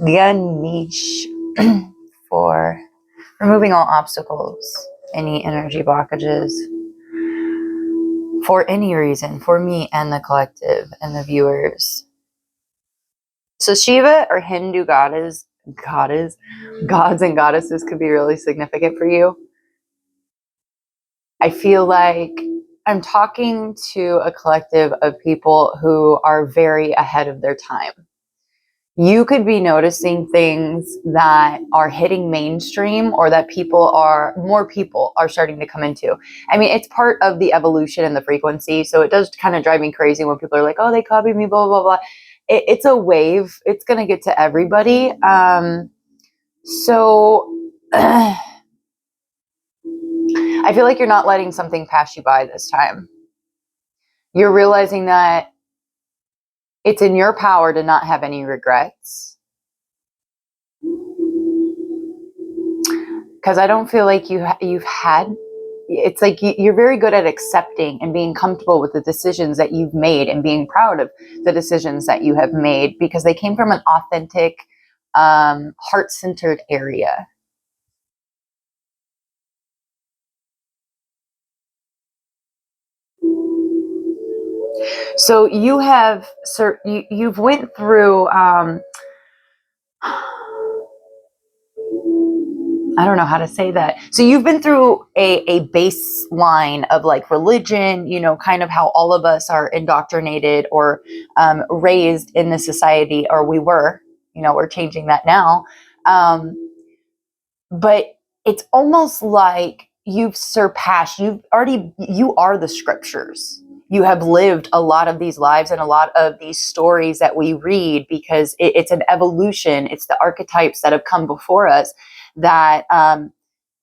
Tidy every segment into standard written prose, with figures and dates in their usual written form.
Ganesh for removing all obstacles, any energy blockages, for any reason, for me and the collective and the viewers. So Shiva or Hindu gods and goddesses could be really significant for you. I feel like I'm talking to a collective of people who are very ahead of their time. You could be noticing things that are hitting mainstream, or that more people are starting to come into. I mean, it's part of the evolution and the frequency. So it does kind of drive me crazy when people are like, oh, they copied me, blah, blah, blah. It's a wave. It's going to get to everybody. So I feel like you're not letting something pass you by this time. You're realizing that it's in your power to not have any regrets. Because I don't feel like you've had, it's like you're very good at accepting and being comfortable with the decisions that you've made and being proud of the decisions that you have made, because they came from an authentic, heart-centered area. So you've went through, I don't know how to say that. So you've been through a baseline of like religion, kind of how all of us are indoctrinated or raised in the society, or we were, we're changing that now. But it's almost like you are the scriptures. You have lived a lot of these lives and a lot of these stories that we read, because it's an evolution. It's the archetypes that have come before us that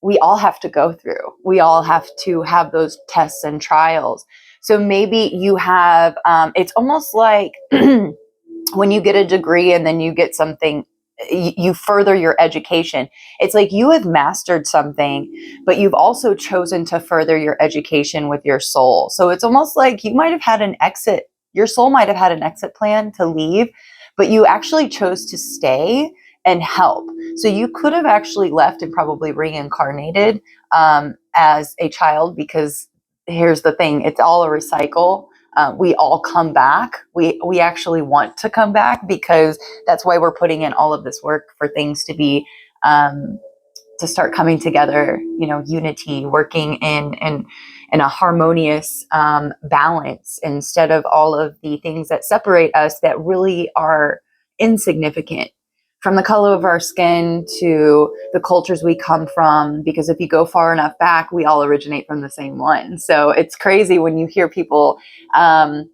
we all have to go through. We all have to have those tests and trials. So maybe you have, it's almost like when you get a degree and then you get something, you further your education. It's like you have mastered something, but you've also chosen to further your education with your soul. So it's almost like you might have had an exit. Your soul might have had an exit plan to leave, but you actually chose to stay and help. So you could have actually left and probably reincarnated as a child, because here's the thing, it's all a recycle. We all come back. We actually want to come back, because that's why we're putting in all of this work for things to be, to start coming together, unity, working in a harmonious balance, instead of all of the things that separate us that really are insignificant. From the color of our skin to the cultures we come from, because if you go far enough back, we all originate from the same one. So it's crazy when you hear people, and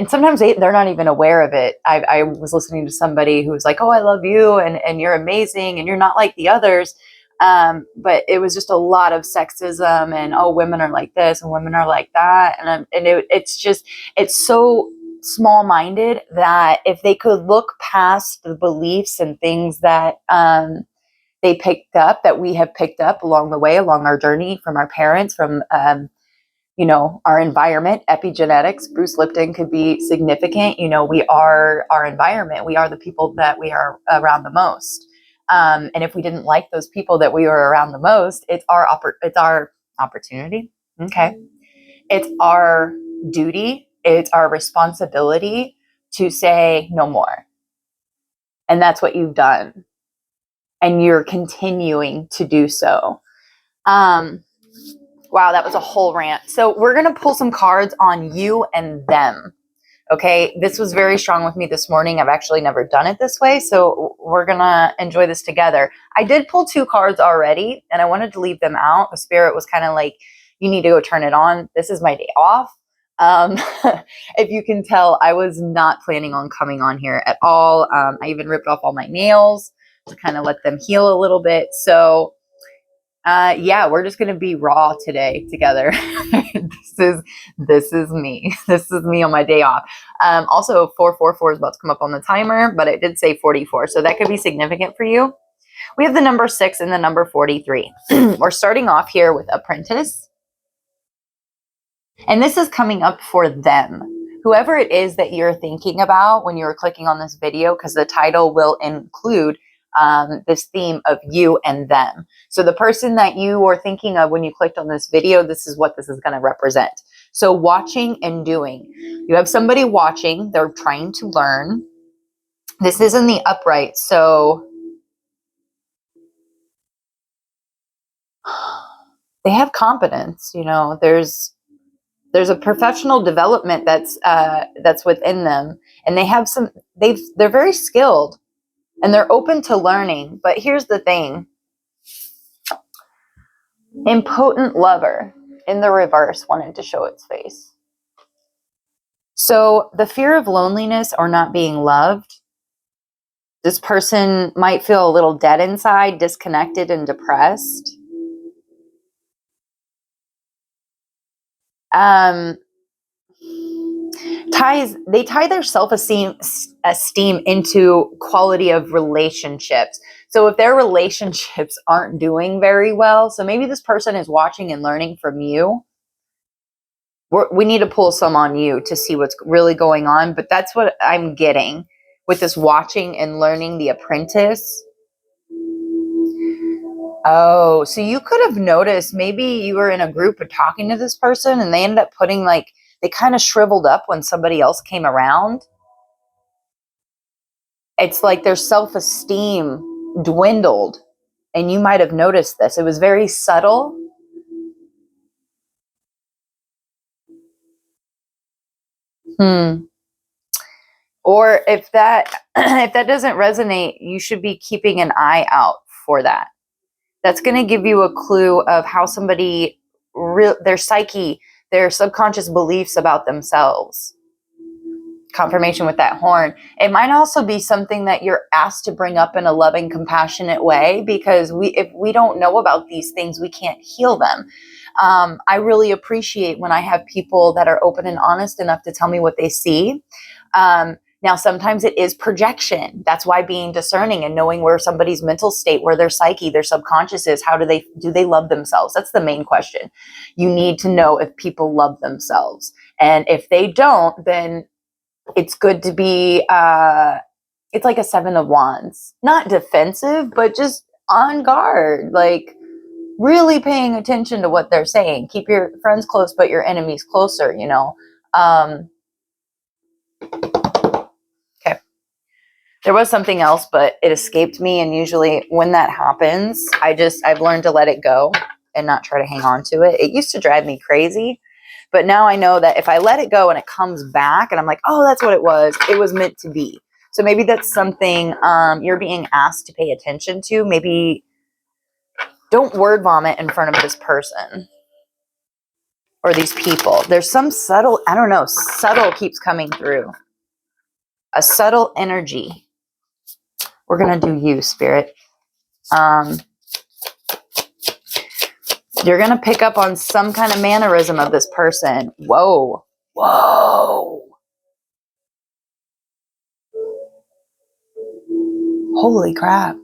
sometimes they're not even aware of it. I was listening to somebody who was like, oh, I love you, and you're amazing, and you're not like the others. But it was just a lot of sexism, and, oh, women are like this and women are like that. It's so small-minded that if they could look past the beliefs and things that they picked up, that we have picked up along the way, along our journey, from our parents, from our environment, epigenetics. Bruce Lipton could be significant. We are our environment. We are the people that we are around the most. And if we didn't like those people that we were around the most, it's our opportunity. Okay. It's our duty. It's our responsibility to say no more. And that's what you've done. And you're continuing to do so. Wow, that was a whole rant. So we're going to pull some cards on you and them. Okay, this was very strong with me this morning. I've actually never done it this way, so we're going to enjoy this together. I did pull 2 cards already, and I wanted to leave them out. The spirit was kind of like, you need to go turn it on. This is my day off. If you can tell, I was not planning on coming on here at all. I even ripped off all my nails to kind of let them heal a little bit. So we're just going to be raw today together. This is me. This is me on my day off. Also 444 is about to come up on the timer, but it did say 44. So that could be significant for you. We have the number 6 and the number 43. We're starting off here with apprentice. And this is coming up for them. whoever it is that you're thinking about when you're clicking on this video, because the title will include this theme of you and them. So the person that you were thinking of when you clicked on this video, this is what this is going to represent. So watching and doing. You have somebody watching, they're trying to learn. This is in the upright, so they have competence. You know, there's a professional development that's within them, and they have some. They're very skilled, and they're open to learning. But here's the thing: impotent lover in the reverse wanted to show its face. So the fear of loneliness or not being loved. This person might feel a little dead inside, disconnected, and depressed. They tie their self-esteem into quality of relationships. So if their relationships aren't doing very well, so maybe this person is watching and learning from you. We need to pull some on you to see what's really going on. But that's what I'm getting with this watching and learning the apprentice. Oh, so you could have noticed maybe you were in a group of talking to this person and they ended up putting they kind of shriveled up when somebody else came around. It's like their self-esteem dwindled, and you might have noticed this. It was very subtle. Or if that if that doesn't resonate, you should be keeping an eye out for that. That's going to give you a clue of how somebody, their psyche, their subconscious beliefs about themselves. Confirmation with that horn. It might also be something that you're asked to bring up in a loving, compassionate way, because if we don't know about these things, we can't heal them. I really appreciate when I have people that are open and honest enough to tell me what they see. Now, sometimes it is projection. That's why being discerning and knowing where somebody's mental state, where their psyche, their subconscious is, do they love themselves? That's the main question. You need to know if people love themselves. And if they don't, then it's good to be, it's like a 7 of Wands. Not defensive, but just on guard. Like, really paying attention to what they're saying. Keep your friends close, but your enemies closer, you know. Okay. There was something else, but it escaped me. And usually when that happens, I've learned to let it go and not try to hang on to it. It used to drive me crazy, but now I know that if I let it go and it comes back and I'm like, oh, that's what it was meant to be. So maybe that's something you're being asked to pay attention to. Maybe don't word vomit in front of this person or these people. There's some subtle, I don't know, subtle keeps coming through. A subtle energy. We're going to do you, Spirit. You're going to pick up on some kind of mannerism of this person. Whoa. Whoa. Holy crap.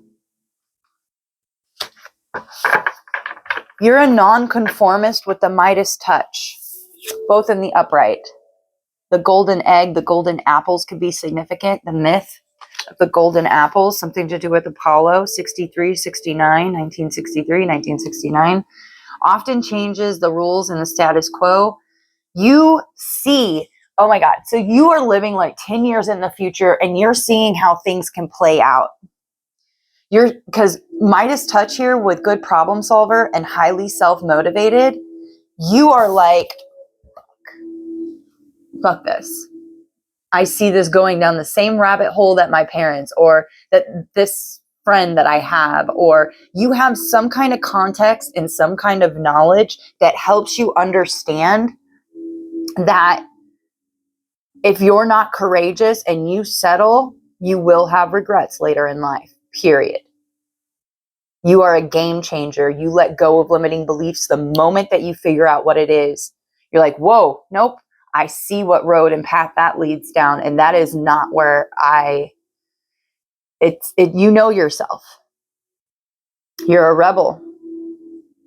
You're a nonconformist with the Midas touch, both in the upright. The golden egg, the golden apples could be significant. The myth of the golden apples, something to do with Apollo, 63, 69, 1963, 1969. Often changes the rules and the status quo. You see, oh my God, so you are living like 10 years in the future and you're seeing how things can play out. Because Midas touch here with good problem solver and highly self-motivated, you are like, fuck this. I see this going down the same rabbit hole that my parents, or that this friend that I have, or you have some kind of context and some kind of knowledge that helps you understand that if you're not courageous and you settle, you will have regrets later in life, period. You are a game changer. You let go of limiting beliefs the moment that you figure out what it is. You're like, whoa, nope. I see what road and path that leads down. And that is not where you know yourself. You're a rebel.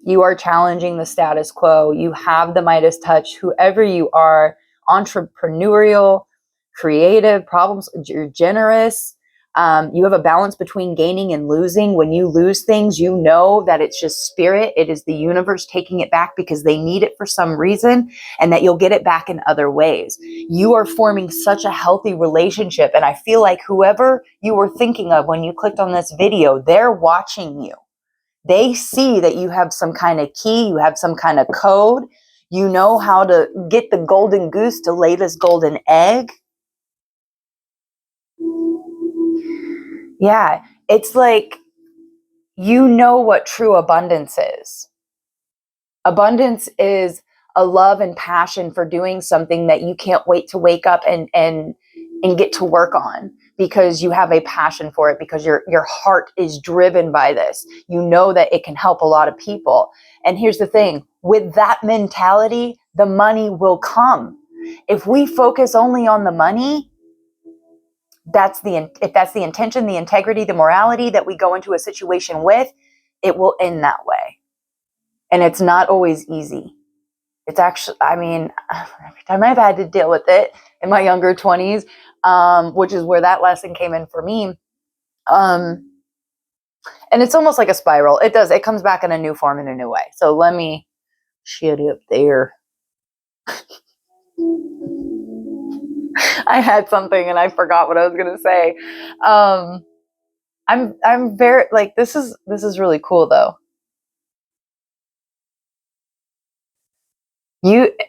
You are challenging the status quo. You have the Midas touch. Whoever you are, entrepreneurial, creative, problems. You're generous. You have a balance between gaining and losing. When you lose things, you know that it's just spirit. It is the universe taking it back because they need it for some reason, and that you'll get it back in other ways. You are forming such a healthy relationship. And I feel like whoever you were thinking of when you clicked on this video, they're watching you. They see that you have some kind of key, you have some kind of code, you know how to get the golden goose to lay this golden egg. Yeah, it's like you know what true abundance is. Abundance is a love and passion for doing something that you can't wait to wake up and get to work on, because you have a passion for it, because your heart is driven by this. You know that it can help a lot of people. And here's the thing, with that mentality, the money will come. If we focus only on the money, if that's the intention, the integrity, the morality that we go into a situation with, it will end that way. And it's not always easy. It's actually, I mean, every time I've had to deal with it in my younger 20s, which is where that lesson came in for me. And it's almost like a spiral. It comes back in a new form in a new way. So let me shut up there. I had something and I forgot what I was going to say. I'm very, like, this is really cool though.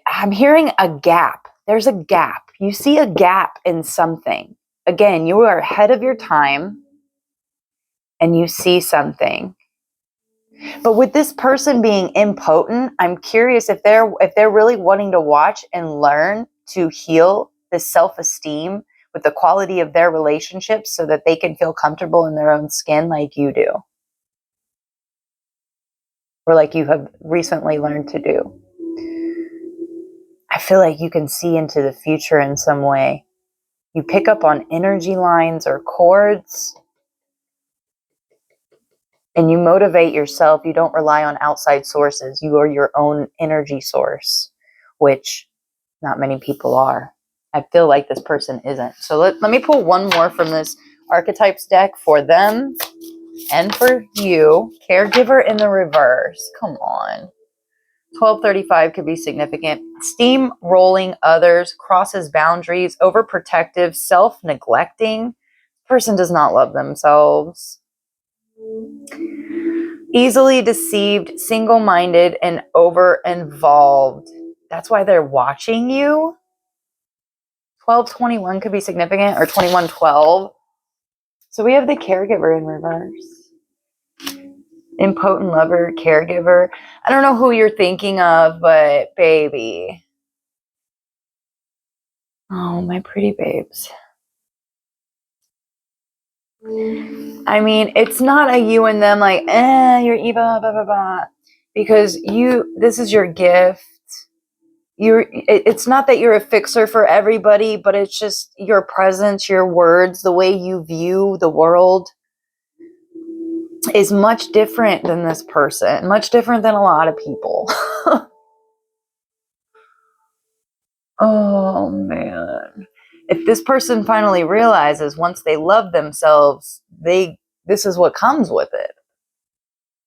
I'm hearing a gap. There's a gap. You see a gap in something. Again, you are ahead of your time and you see something. But with this person being impotent, I'm curious if they're really wanting to watch and learn to heal the self-esteem with the quality of their relationships so that they can feel comfortable in their own skin like you do. Or like you have recently learned to do. I feel like you can see into the future in some way. You pick up on energy lines or cords, and you motivate yourself. You don't rely on outside sources. You are your own energy source, which not many people are. I feel like this person isn't. So let me pull one more from this archetypes deck for them and for you. Caregiver in the reverse. Come on. 1235 could be significant. Steamrolling others, crosses boundaries, overprotective, self-neglecting. Person does not love themselves. Easily deceived, single-minded, and over-involved. That's why they're watching you. 1221 could be significant, or 2112. So we have the caregiver in reverse. Impotent lover, caregiver. I don't know who you're thinking of, but baby. Oh, my pretty babes. I mean, it's not a you and them like, you're evil, blah, blah, blah. Because this is your gift. It's not that you're a fixer for everybody, but it's just your presence, your words, the way you view the world is much different than this person, much different than a lot of people. Oh, man. If this person finally realizes once they love themselves, this is what comes with it.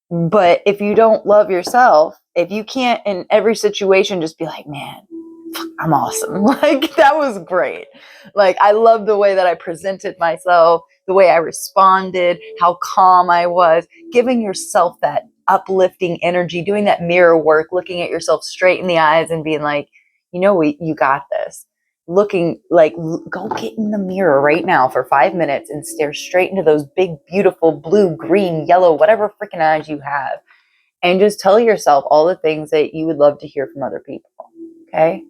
But if you don't love yourself, if you can't in every situation just be like, man, I'm awesome. Like, that was great. Like, I love the way that I presented myself, the way I responded, how calm I was, giving yourself that uplifting energy, doing that mirror work, looking at yourself straight in the eyes and being like, you got this. Looking like, go get in the mirror right now for 5 minutes and stare straight into those big, beautiful blue, green, yellow, whatever freaking eyes you have. And just tell yourself all the things that you would love to hear from other people. Okay?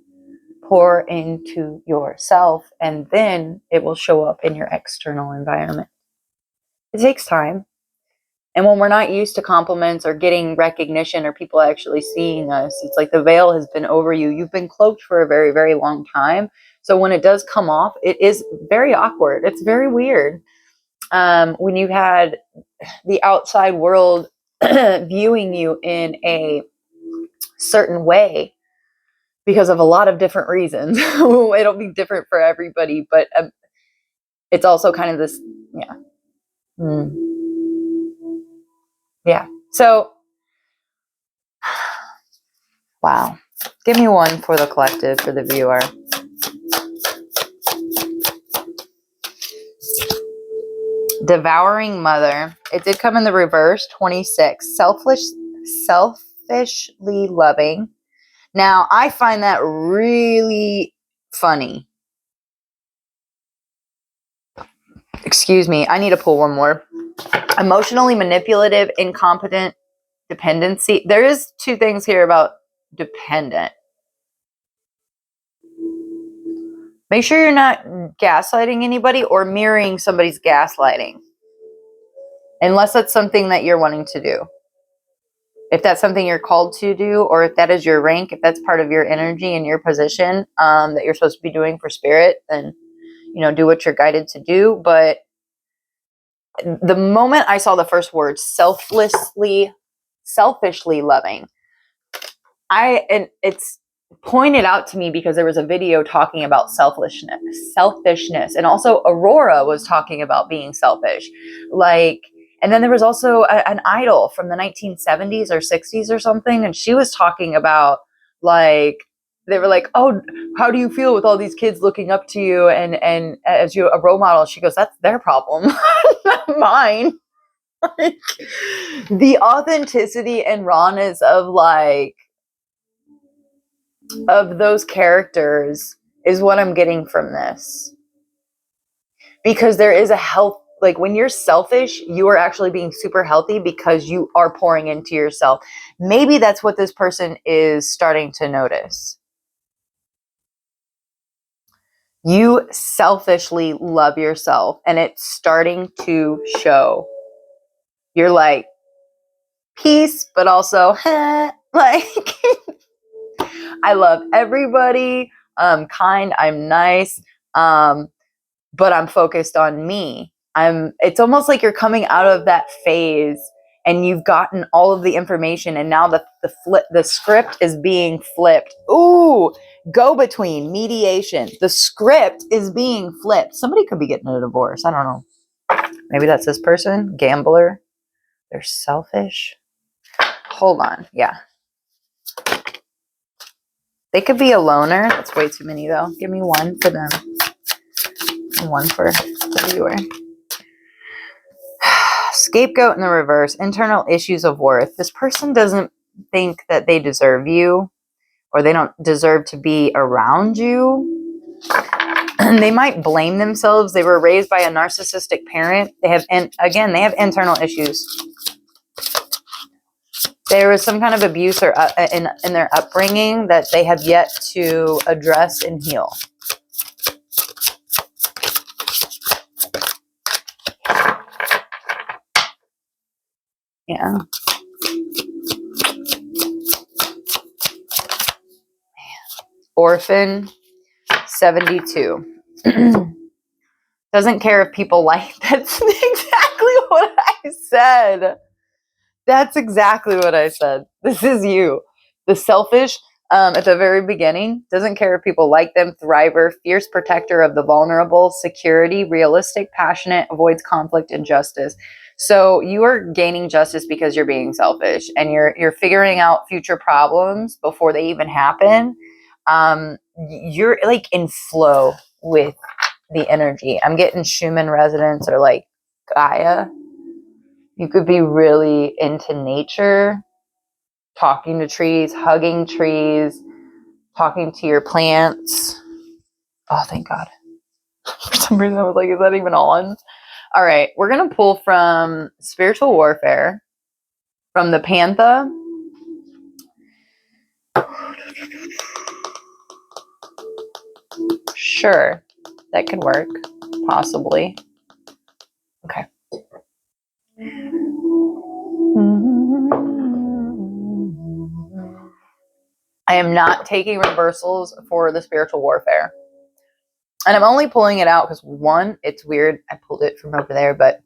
Pour into yourself, and then it will show up in your external environment. It takes time. And when we're not used to compliments or getting recognition or people actually seeing us, it's like the veil has been over you. You've been cloaked for a very, very long time. So when it does come off, it is very awkward. It's very weird. When you've had the outside world viewing you in a certain way, because of a lot of different reasons. It'll be different for everybody, but it's also kind of this, yeah. Yeah. So, wow. Give me one for the collective, for the viewer. Devouring mother. It did come in the reverse, 26. Selfishly loving. Now, I find that really funny. Excuse me. I need to pull one more. Emotionally manipulative, incompetent, dependency. There is two things here about dependent. Make sure you're not gaslighting anybody or mirroring somebody's gaslighting. Unless that's something that you're wanting to do. If that's something you're called to do, or if that is your rank, if that's part of your energy and your position that you're supposed to be doing for spirit, then, do what you're guided to do. But the moment I saw the first word, selfishly loving, and it's pointed out to me because there was a video talking about selfishness, and also Aurora was talking about being selfish, and then there was also an idol from the 1970s or 60s or something, and she was talking about they were like, oh, how do you feel with all these kids looking up to you and as you a role model? She goes, that's their problem, not mine. The authenticity and rawness of those characters is what I'm getting from this. Because there is a health, when you're selfish, you are actually being super healthy because you are pouring into yourself. Maybe that's what this person is starting to notice. You selfishly love yourself and it's starting to show. You're like, peace, but also, I love everybody. I'm kind, I'm nice. But I'm focused on me. It's almost like you're coming out of that phase and you've gotten all of the information, and now the script is being flipped. Ooh, go between, mediation. The script is being flipped. Somebody could be getting a divorce. I don't know. Maybe that's this person, gambler. They're selfish. Hold on. Yeah. They could be a loner. That's way too many though. Give me one for them. One for the viewer. Scapegoat in the reverse. Internal issues of worth. This person doesn't think that they deserve you, or they don't deserve to be around you. And they might blame themselves. They were raised by a narcissistic parent. They have internal issues. There was some kind of abuse or in their upbringing that they have yet to address and heal. Yeah. Orphan 72. Doesn't care if people like. That's exactly what I said. That's exactly what I said. This is you. The selfish, at the very beginning, doesn't care if people like them. Thriver, fierce protector of the vulnerable, security, realistic, passionate, avoids conflict and justice. So you are gaining justice because you're being selfish, and you're figuring out future problems before they even happen. You're like in flow with the energy. I'm getting Schumann resonance or like Gaia. You could be really into nature, talking to trees, hugging trees, talking to your plants. Oh, thank God. For some reason, I was like, is that even on? All right, we're going to pull from Spiritual Warfare, from the Pantha. Sure, that could work, possibly. Okay. I am not taking reversals for the Spiritual Warfare. And I'm only pulling it out because, one, it's weird. I pulled it from over there, but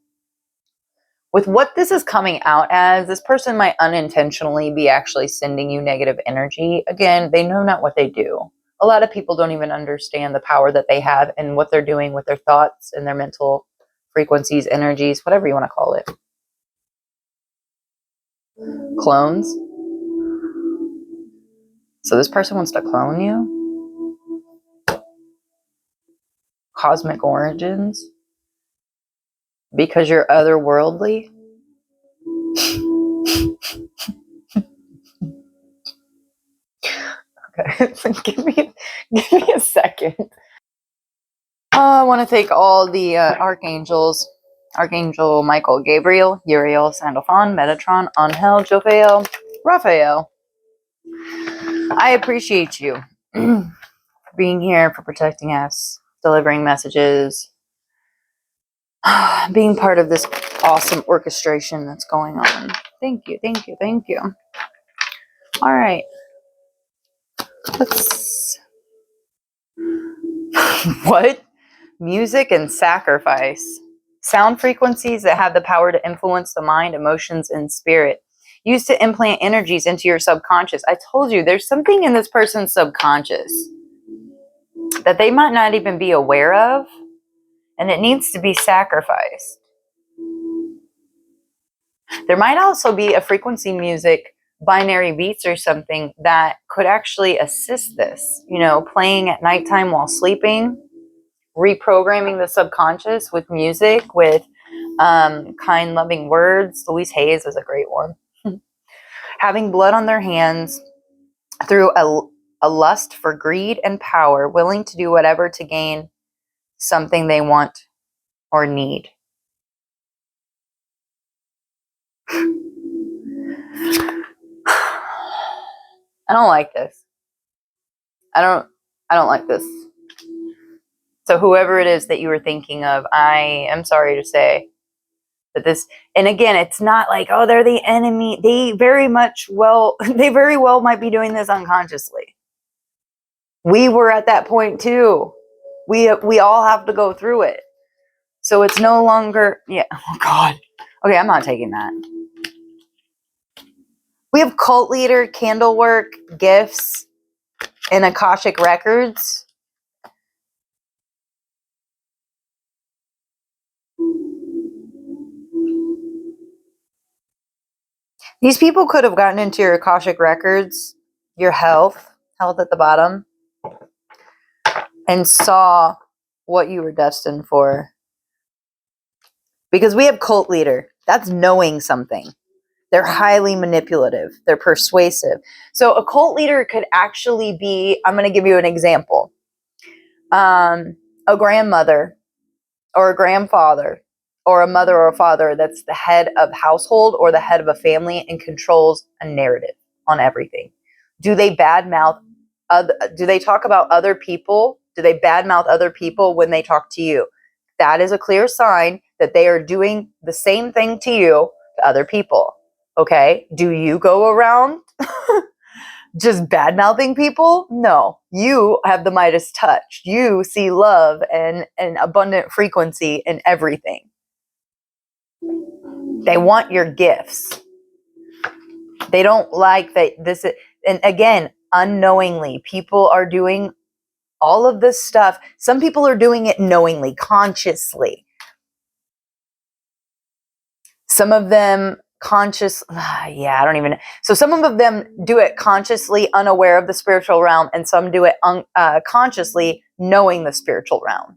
with what this is coming out as, this person might unintentionally be actually sending you negative energy. Again, they know not what they do. A lot of people don't even understand the power that they have and what they're doing with their thoughts and their mental frequencies, energies, whatever you want to call it. Clones. So this person wants to clone you? Cosmic origins? Because you're otherworldly? Okay, give me a second. I want to thank all the archangels. Archangel Michael, Gabriel, Uriel, Sandalphon, Metatron, Angel, Jophael, Raphael. I appreciate you for being here, for protecting us, delivering messages, being part of this awesome orchestration that's going on. Thank you, thank you, thank you. All right. Let's... What? Music and sacrifice. Sound frequencies that have the power to influence the mind, emotions, and spirit. Used to implant energies into your subconscious. I told you, there's something in this person's subconscious that they might not even be aware of, and it needs to be sacrificed. There might also be a frequency music, binary beats or something that could actually assist this, you know, playing at nighttime while sleeping, reprogramming the subconscious with music, with kind, loving words. Louise Hayes is a great one. Having blood on their hands through a lust for greed and power, willing to do whatever to gain something they want or need. I don't like this. I don't like this. So whoever it is that you were thinking of, I am sorry to say that this, and again, it's not like, oh, they're the enemy. They very well might be doing this unconsciously. We were at that point too. We all have to go through it. So it's no longer, yeah, oh God. Okay, I'm not taking that. We have cult leader, candle work, gifts, and Akashic records. These people could have gotten into your Akashic records, your health at the bottom, and saw what you were destined for. Because we have cult leader. That's knowing something. They're highly manipulative. They're persuasive. So a cult leader could actually be, I'm going to give you an example. A grandmother or a grandfather or a mother or a father that's the head of household or the head of a family and controls a narrative on everything. Do they badmouth? Do they talk about other people? Do they badmouth other people when they talk to you? That is a clear sign that they are doing the same thing to you to other people. Okay? Do you go around just bad-mouthing people? No. You have the Midas touch. You see love and abundant frequency in everything. They want your gifts. They don't like that this is, and again, unknowingly, people are doing all of this stuff. Some people are doing it knowingly, consciously. Some of them I don't even know. So some of them do it consciously, unaware of the spiritual realm, and some do it consciously, knowing the spiritual realm.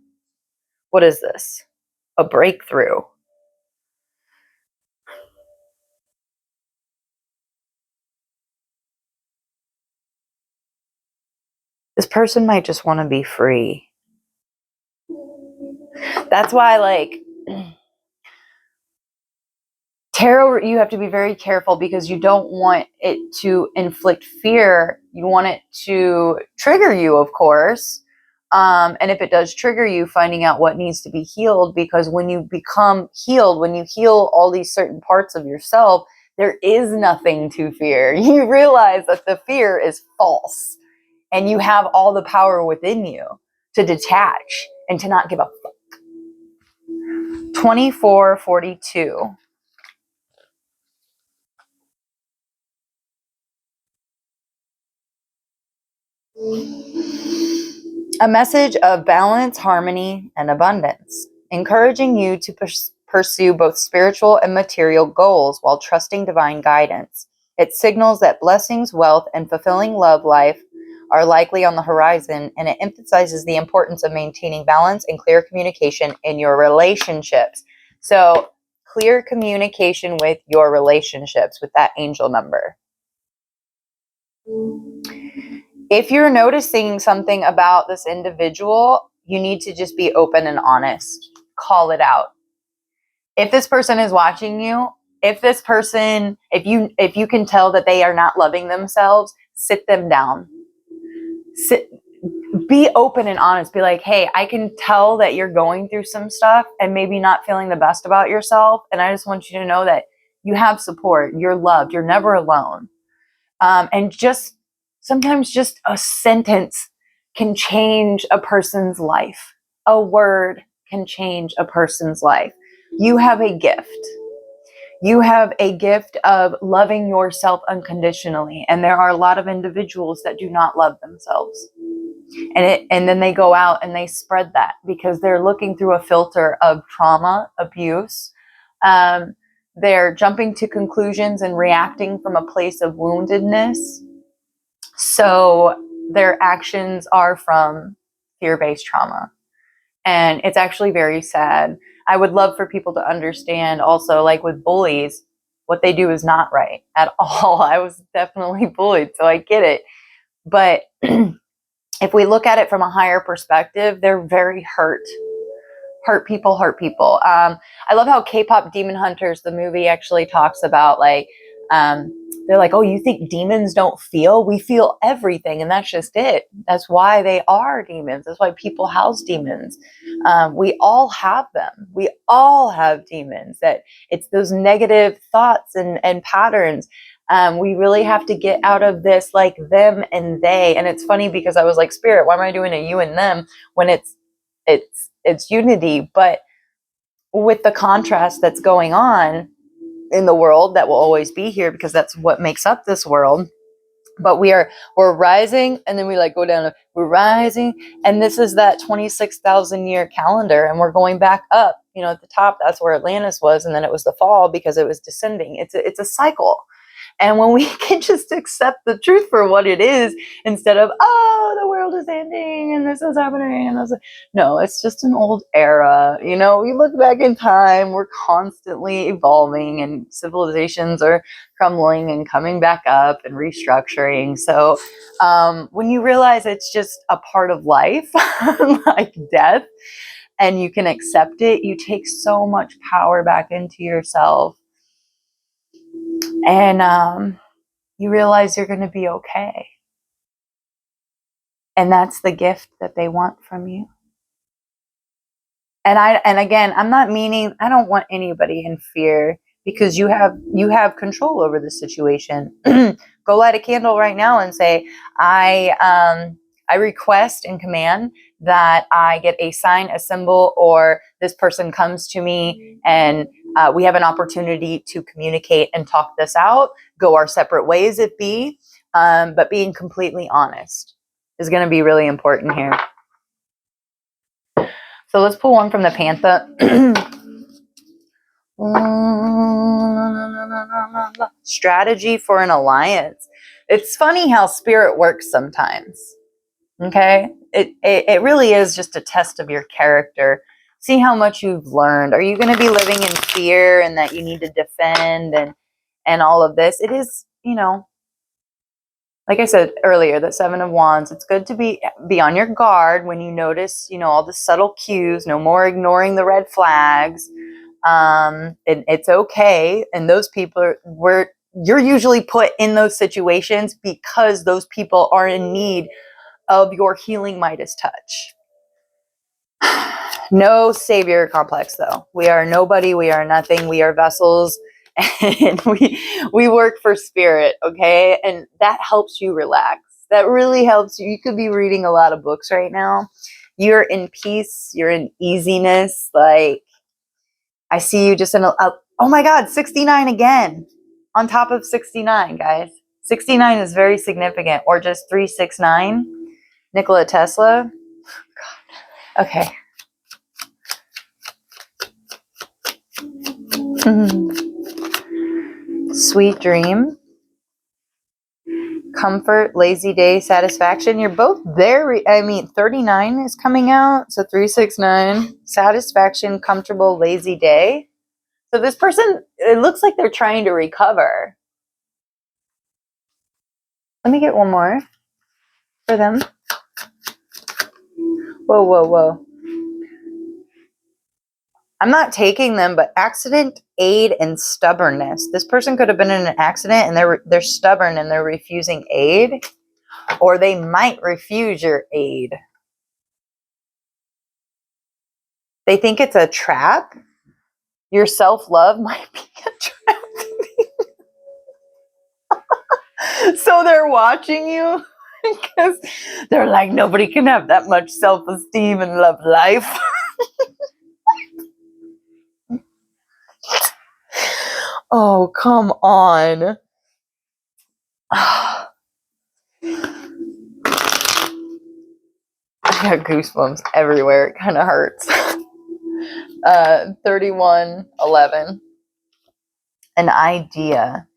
What is this? A breakthrough. This person might just want to be free. That's why, like, tarot, you have to be very careful because you don't want it to inflict fear. You want it to trigger you, of course. And if it does trigger you, finding out what needs to be healed, because when you become healed, when you heal all these certain parts of yourself, there is nothing to fear. You realize that the fear is false and you have all the power within you to detach and to not give a fuck. 2442. A message of balance, harmony, and abundance, encouraging you to pursue both spiritual and material goals while trusting divine guidance. It signals that blessings, wealth, and fulfilling love life are likely on the horizon, and it emphasizes the importance of maintaining balance and clear communication in your relationships. So, clear communication with your relationships with that angel number. If you're noticing something about this individual, you need to just be open and honest. Call it out. If this person is watching you, if you can tell that they are not loving themselves, sit them down. Be open and honest. Be like, hey, I can tell that you're going through some stuff and maybe not feeling the best about yourself. And I just want you to know that you have support. You're loved. You're never alone. And just sometimes just a sentence can change a person's life. A word can change a person's life. You have a gift. You have a gift of loving yourself unconditionally. And there are a lot of individuals that do not love themselves. And then they go out and they spread that because they're looking through a filter of trauma, abuse. They're jumping to conclusions and reacting from a place of woundedness. So their actions are from fear-based trauma. And it's actually very sad. I would love for people to understand also, like with bullies, what they do is not right at all. I was definitely bullied, so I get it. But if we look at it from a higher perspective, they're very hurt. Hurt people. I love how K-pop Demon Hunters, the movie, actually talks about like, they're like, oh, you think demons don't feel? We feel everything. And that's just it. That's why they are demons. That's why people house demons. We all have them. We all have demons. That it's those negative thoughts and patterns. We really have to get out of this like them and they. And it's funny because I was like, Spirit, why am I doing a you and them when it's unity? But with the contrast that's going on in the world that will always be here because that's what makes up this world. But we're rising, and then we like go down. We're rising, and this is that 26,000 year calendar, and we're going back up. You know, at the top, that's where Atlantis was, and then it was the fall because it was descending. It's a cycle. And when we can just accept the truth for what it is, instead of, oh, the world is ending and this is happening, and this, no, it's just an old era. You know, we look back in time, we're constantly evolving, and civilizations are crumbling and coming back up and restructuring. So when you realize it's just a part of life, like death, and you can accept it, you take so much power back into yourself. And you realize you're going to be okay. And that's the gift that they want from you. And again, I'm not meaning, I don't want anybody in fear, because you have control over the situation. Go light a candle right now and say, I request and command that I get a sign, a symbol, or this person comes to me and we have an opportunity to communicate and talk this out, go our separate ways if be, but being completely honest is going to be really important here. So let's pull one from the Panther. Strategy for an alliance. It's funny how spirit works sometimes. Okay? It really is just a test of your character. See how much you've learned. Are you going to be living in fear and that you need to defend and all of this? It is, you know, like I said earlier, the Seven of Wands, it's good to be on your guard when you notice, you know, all the subtle cues. No more ignoring the red flags. It's okay. And those people you're usually put in those situations because those people are in need of your healing Midas touch. No savior complex though. We are nobody. We are nothing. We are vessels. And we work for spirit, okay? And that helps you relax. That really helps you. You could be reading a lot of books right now. You're in peace. You're in easiness. Like, I see you just in oh my God, 69 again. On top of 69, guys. 69 is very significant. Or just 369. Nikola Tesla. Okay. Sweet dream. Comfort, lazy day, satisfaction. You're both there. I mean, 39 is coming out. So 369. Satisfaction, comfortable, lazy day. So this person, it looks like they're trying to recover. Let me get one more for them. Whoa, whoa, whoa. I'm not taking them, but accident, aid, and stubbornness. This person could have been in an accident and they're stubborn and they're refusing aid, or they might refuse your aid. They think it's a trap. Your self-love might be a trap. So they're watching you because they're like, nobody can have that much self-esteem and love life. Oh, come on. I got goosebumps everywhere. It kind of hurts. 3111. An idea.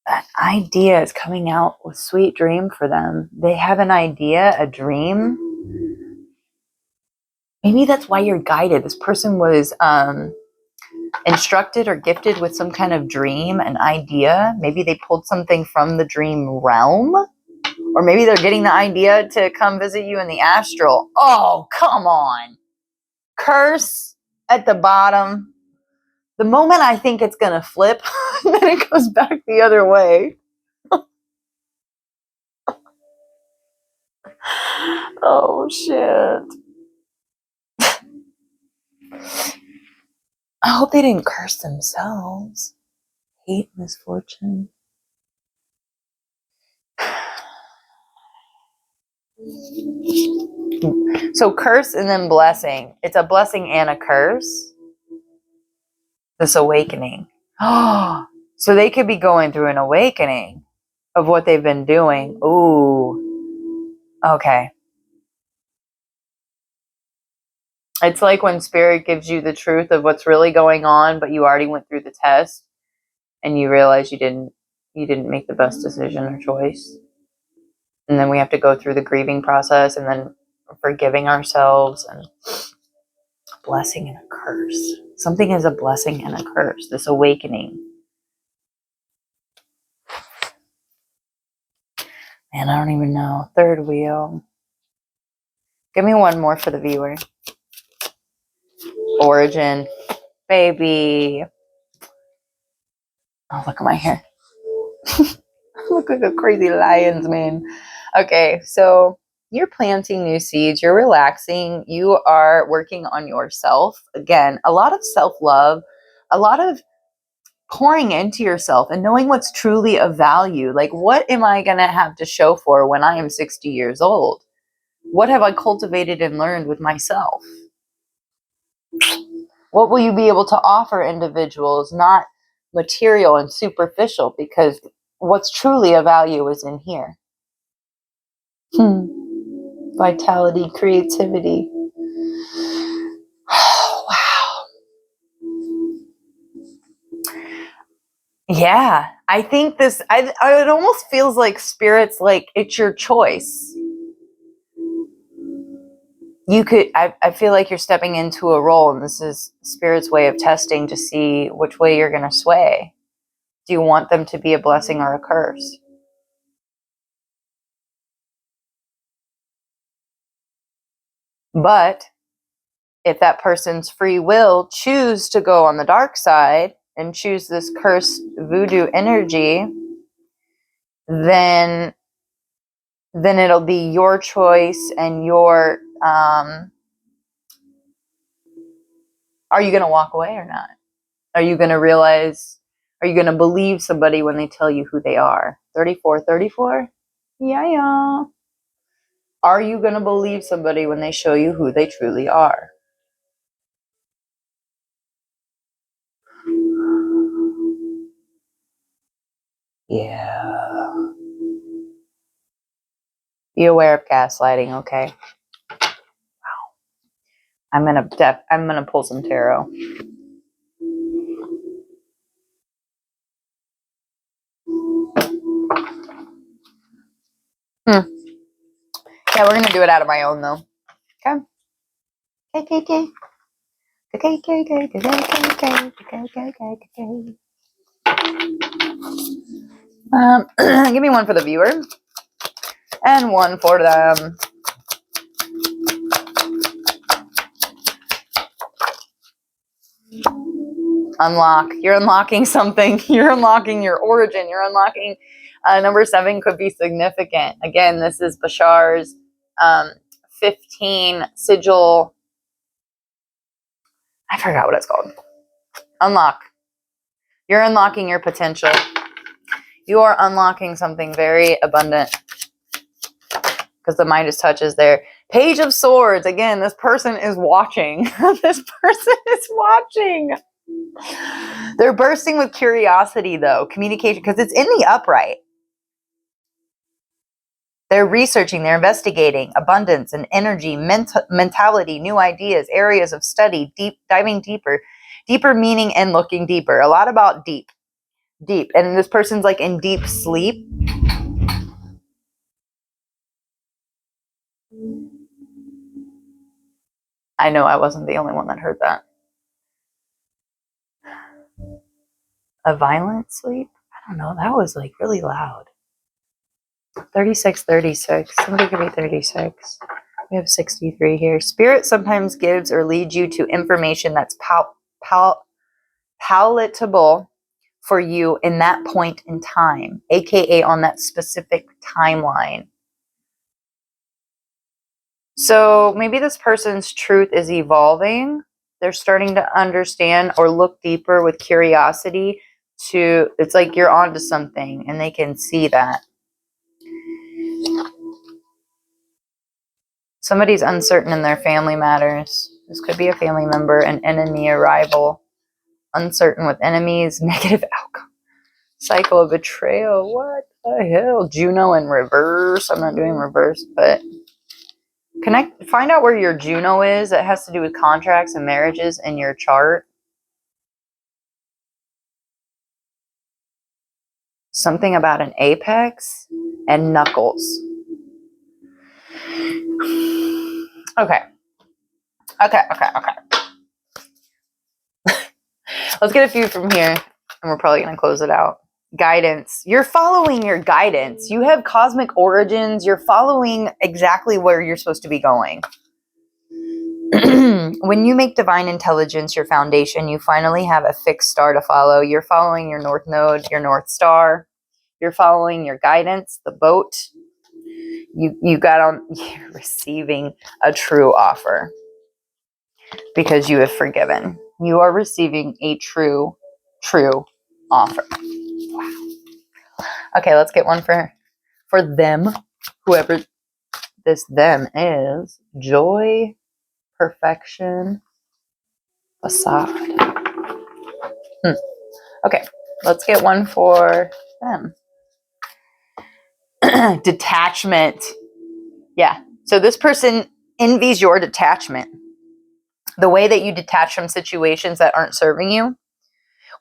An idea is coming out with sweet dream for them. They have an idea, a dream. Maybe that's why you're guided. This person was instructed or gifted with some kind of dream, an idea. Maybe they pulled something from the dream realm. Or maybe they're getting the idea to come visit you in the astral. Oh, come on. Curse at the bottom. The moment I think it's going to flip, then it goes back the other way. Oh, shit. I hope they didn't curse themselves. Hate, misfortune. So curse and then blessing. It's a blessing and a curse. This awakening. Oh, so they could be going through an awakening of what they've been doing. Ooh. Okay. It's like when spirit gives you the truth of what's really going on, but you already went through the test and you realize you didn't make the best decision or choice. And then we have to go through the grieving process and then forgiving ourselves and blessing and a curse. Something is a blessing and a curse, this awakening. Man, I don't even know. Third wheel. Give me one more for the viewer. Origin. Baby. Oh, look at my hair. I look like a crazy lion's mane. Okay, so you're planting new seeds. You're relaxing. You are working on yourself. Again, a lot of self-love, a lot of pouring into yourself and knowing what's truly of value. Like, what am I going to have to show for when I am 60 years old? What have I cultivated and learned with myself? What will you be able to offer individuals, not material and superficial, because what's truly of value is in here. Vitality, creativity. Wow. Yeah, I think this, it almost feels like spirit's like, it's your choice. You could, I feel like you're stepping into a role, and this is spirit's way of testing to see which way you're going to sway. Do you want them to be a blessing or a curse? But if that person's free will choose to go on the dark side and choose this cursed voodoo energy, then it'll be your choice and your, are you going to walk away or not? Are you going to realize, are you going to believe somebody when they tell you who they are? 34. Yeah. Are you going to believe somebody when they show you who they truly are? Yeah. Be aware of gaslighting, okay? I'm gonna pull some tarot. Yeah, we're gonna do it out of my own though. Okay. Okay. Give me one for the viewer and one for them. Unlock. You're unlocking something. You're unlocking your origin. You're unlocking. Number 7 could be significant. Again, this is Bashar's 15 sigil. I forgot what it's called. Unlock. You're unlocking your potential. You are unlocking something very abundant because the Midas touch is there. Page of Swords. Again, this person is watching. This person is watching. They're bursting with curiosity, though. Communication, because it's in the upright. They're researching, they're investigating abundance and energy, mentality, new ideas, areas of study, diving deeper meaning and looking deeper. A lot about deep. And this person's like in deep sleep. I know I wasn't the only one that heard that. A violent sleep? I don't know. That was like really loud. 36. Somebody could be 36. We have 63 here. Spirit sometimes gives or leads you to information that's palatable for you in that point in time, aka on that specific timeline. So maybe this person's truth is evolving. They're starting to understand or look deeper with curiosity to, it's like you're onto something and they can see that. Somebody's uncertain in their family matters. This could be a family member, an enemy, a rival. Uncertain with enemies, negative outcome. Cycle of betrayal. What the hell? Juno in reverse. I'm not doing reverse, but find out where your Juno is. It has to do with contracts and marriages in your chart. Something about an apex and knuckles. Okay. Let's get a few from here, and we're probably going to close it out. Guidance. You're following your guidance. You have cosmic origins. You're following exactly where you're supposed to be going. When you make divine intelligence your foundation, you finally have a fixed star to follow. You're following your north node, your north star. You're following your guidance, the boat. You're receiving a true offer because you have forgiven. You are receiving a true offer. Wow. Okay, let's get one for them, whoever this them is. Joy, perfection, facade. Okay, let's get one for them. Detachment. Yeah. So this person envies your detachment. The way that you detach from situations that aren't serving you.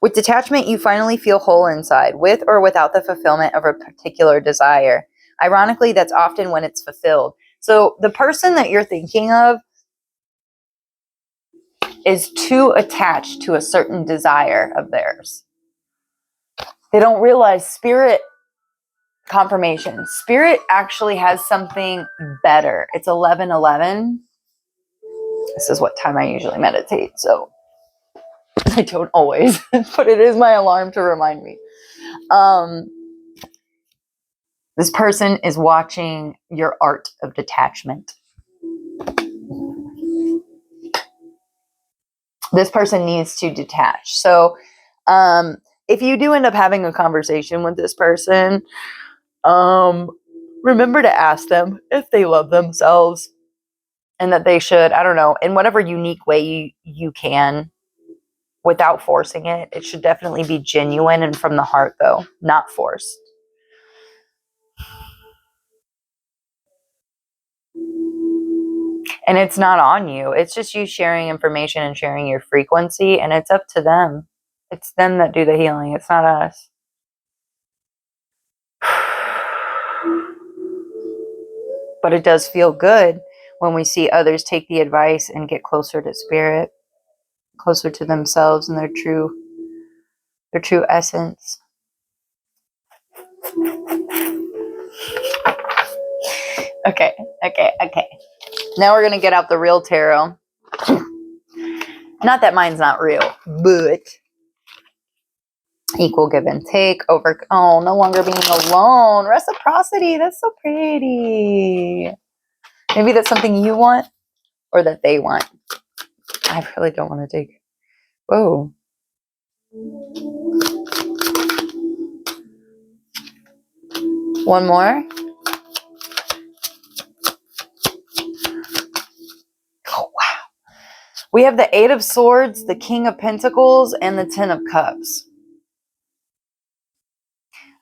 With detachment, you finally feel whole inside, with or without the fulfillment of a particular desire. Ironically, that's often when it's fulfilled. So the person that you're thinking of is too attached to a certain desire of theirs. They don't realize spirit confirmation. Spirit actually has something better. It's 11:11. This is what time I usually meditate, so I don't always, but it is my alarm to remind me. This person is watching your art of detachment. This person needs to detach. So if you do end up having a conversation with this person, remember to ask them if they love themselves and that they should, I don't know, in whatever unique way you can, without forcing it. It should definitely be genuine and from the heart, though, not forced. And it's not on you. It's just you sharing information and sharing your frequency, and it's up to them. It's them that do the healing. It's not us. But it does feel good when we see others take the advice and get closer to spirit, closer to themselves and their true essence. Okay. Now we're going to get out the real tarot. Not that mine's not real, but equal give and take, no longer being alone, reciprocity. That's so pretty. Maybe that's something you want or that they want. I really don't want to take. Whoa. One more. Oh, wow. We have the Eight of Swords, the King of Pentacles, and the Ten of Cups.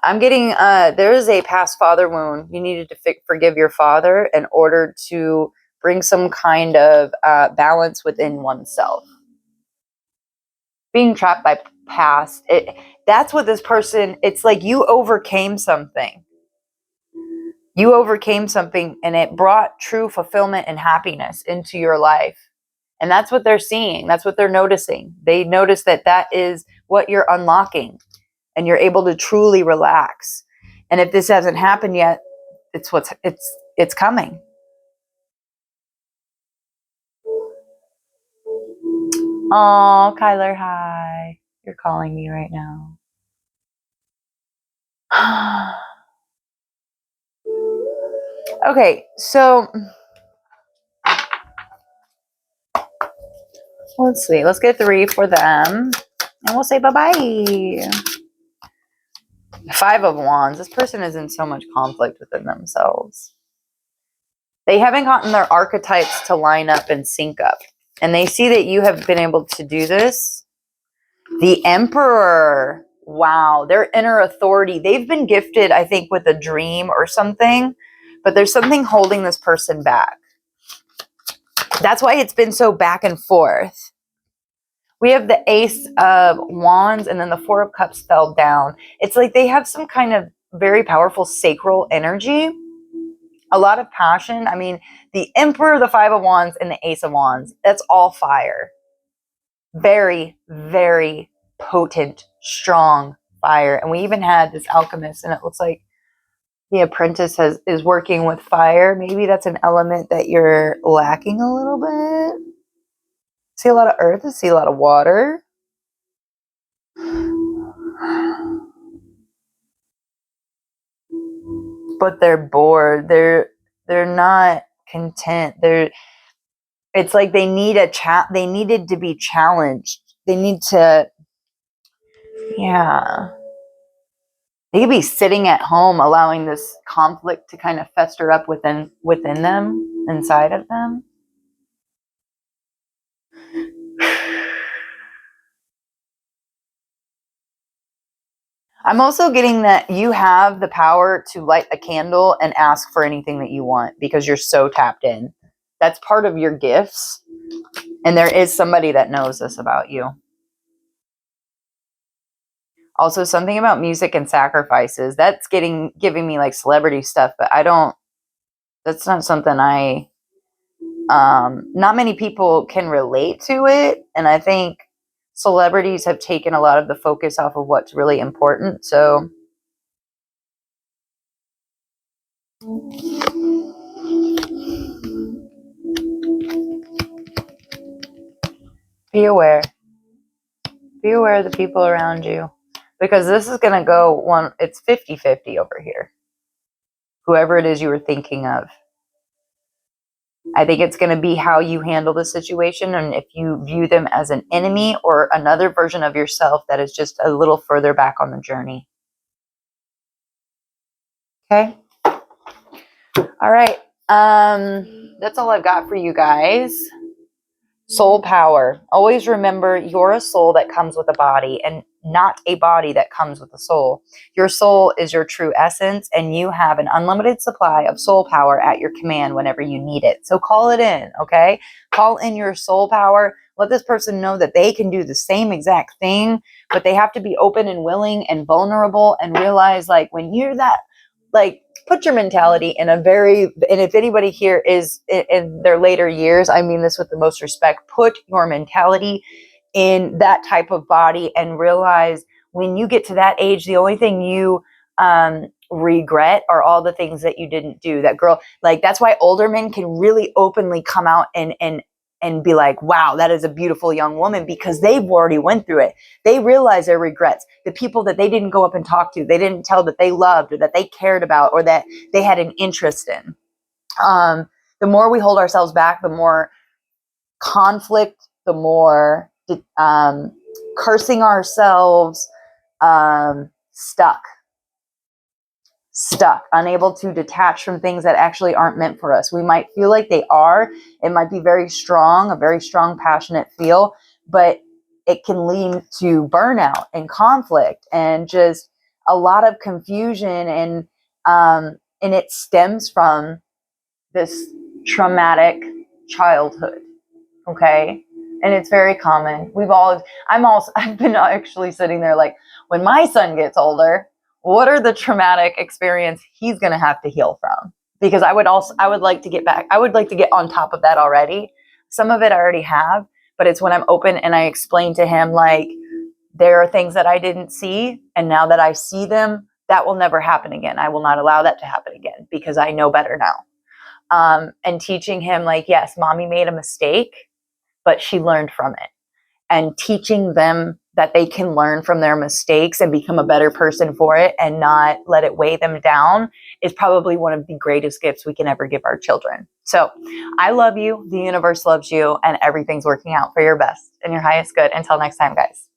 I'm getting, there is a past father wound. You needed to forgive your father in order to bring some kind of balance within oneself. Being trapped by past, that's what this person, it's like you overcame something. You overcame something and it brought true fulfillment and happiness into your life. And that's what they're seeing. That's what they're noticing. They notice that that is what you're unlocking and you're able to truly relax. And if this hasn't happened yet, it's coming. Oh, Kyler, hi. You're calling me right now. Okay, so let's see. Let's get 3 for them. And we'll say bye-bye. 5 of Wands. This person is in so much conflict within themselves. They haven't gotten their archetypes to line up and sync up. And they see that you have been able to do this. The Emperor. Wow. Their inner authority. They've been gifted, I think, with a dream or something. But there's something holding this person back. That's why it's been so back and forth. We have the Ace of Wands and then the Four of Cups fell down. It's like they have some kind of very powerful sacral energy. A lot of passion. I mean, the Emperor, the Five of Wands, and the Ace of Wands. That's all fire. Very, very potent, strong fire. And we even had this alchemist, and it looks like the apprentice is working with fire. Maybe that's an element that you're lacking a little bit. See a lot of earth, I see a lot of water. But they're bored. They're not content. It's like they need they needed to be challenged. They need to, yeah. They could be sitting at home allowing this conflict to kind of fester up within them, inside of them. I'm also getting that you have the power to light a candle and ask for anything that you want because you're so tapped in. That's part of your gifts. And there is somebody that knows this about you. Also, something about music and sacrifices. That's giving me like celebrity stuff, but that's not something not many people can relate to it. And I think celebrities have taken a lot of the focus off of what's really important. So be aware. Be aware of the people around you. Because this is going to go it's 50-50 over here. Whoever it is you were thinking of. I think it's going to be how you handle the situation and if you view them as an enemy or another version of yourself that is just a little further back on the journey. Okay? All right. That's all I've got for you guys. Soul power. Always remember you're a soul that comes with a body. And not a body that comes with a soul. Your soul is your true essence, and you have an unlimited supply of soul power at your command whenever you need it. So call it in, okay? Call in your soul power. Let this person know that they can do the same exact thing, but they have to be open and willing and vulnerable and realize, like, when you're that, like, put your mentality in a very, and if anybody here is in their later years, I mean this with the most respect, put your mentality in that type of body and realize when you get to that age, the only thing you regret are all the things that you didn't do. That girl, like, that's why older men can really openly come out and be like, wow, that is a beautiful young woman, because they've already went through it. They realize their regrets. The people that they didn't go up and talk to, they didn't tell that they loved or that they cared about or that they had an interest in. The more we hold ourselves back, the more conflict, the more cursing ourselves, stuck, unable to detach from things that actually aren't meant for us. We might feel like they are. It might be a very strong, passionate feel, but it can lead to burnout and conflict and just a lot of confusion. And it stems from this traumatic childhood. Okay. And it's very common. I've been actually sitting there like, when my son gets older, what are the traumatic experience he's going to have to heal from? Because I would like to get back. I would like to get on top of that already. Some of it I already have, but it's when I'm open and I explain to him, like, there are things that I didn't see. And now that I see them, that will never happen again. I will not allow that to happen again because I know better now. And teaching him, like, yes, mommy made a mistake, but she learned from it. And teaching them that they can learn from their mistakes and become a better person for it and not let it weigh them down is probably one of the greatest gifts we can ever give our children. So I love you. The universe loves you, and everything's working out for your best and your highest good. Until next time, guys.